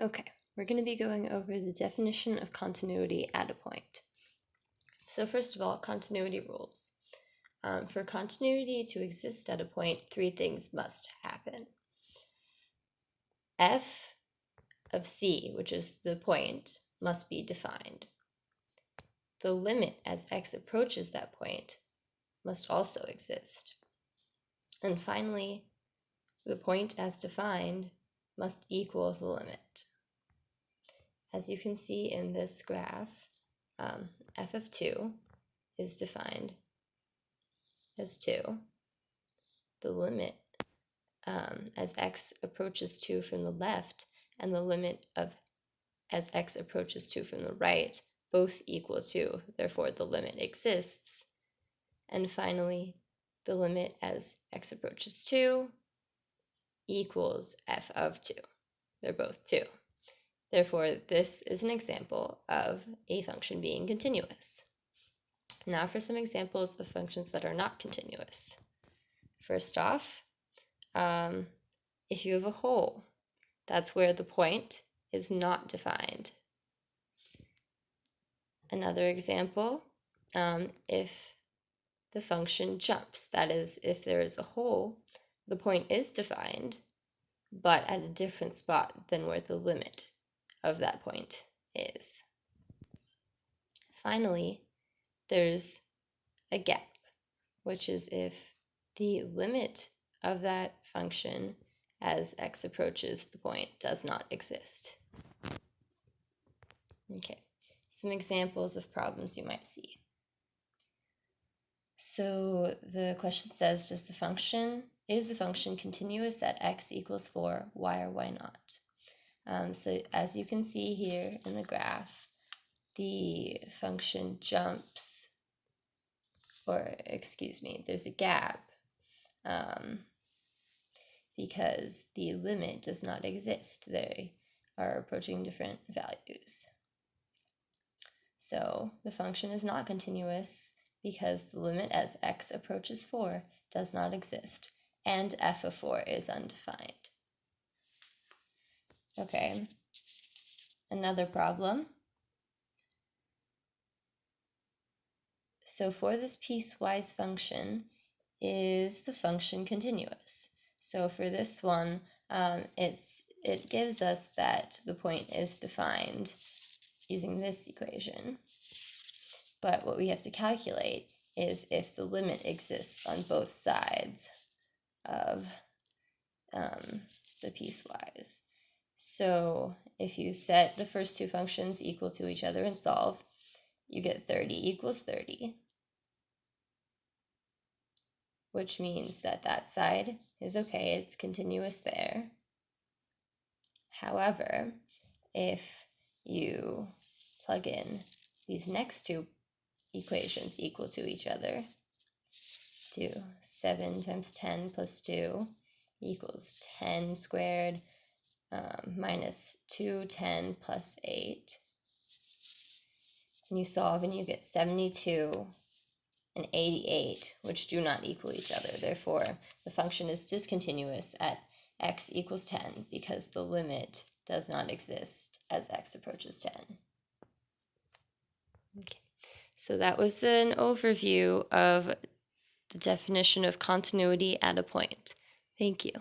Okay, we're going to be going over the definition of continuity at a point. So first of all, continuity rules. For continuity to exist at a point, three things must happen. F of c, which is the point, must be defined. The limit as x approaches that point must also exist. And finally, the point as defined must equal the limit. As you can see in this graph, f of 2 is defined as 2. The limit as x approaches 2 from the left and the limit of as x approaches 2 from the right both equal 2, therefore the limit exists. And finally, the limit as x approaches 2 equals f of 2. They're both 2. Therefore, this is an example of a function being continuous. Now for some examples of functions that are not continuous. First off, if you have a hole, that's where the point is not defined. Another example, if the function jumps, that is, if there is a hole, the point is defined, but at a different spot than where the limit of that point is. Finally, there's a gap, which is if the limit of that function as x approaches the point does not exist. Okay, some examples of problems you might see. So the question says, is the function continuous at x equals 4, why or why not? So as you can see here in the graph, the function jumps, or excuse me, there's a gap because the limit does not exist. They are approaching different values. So the function is not continuous because the limit as x approaches 4 does not exist, and f of 4 is undefined. Okay, another problem. So for this piecewise function, is the function continuous? So for this one, it gives us that the point is defined using this equation. But what we have to calculate is if the limit exists on both sides of the piecewise. So if you set the first two functions equal to each other and solve, you get 30 equals 30, which means that that side is okay, it's continuous there. However, if you plug in these next two equations equal to each other, do 7 times 10 plus 2 equals 10 squared minus 210 plus 8. And you solve and you get 72 and 88, which do not equal each other. Therefore, the function is discontinuous at x equals 10 because the limit does not exist as x approaches 10. Okay, so that was an overview of the definition of continuity at a point. Thank you.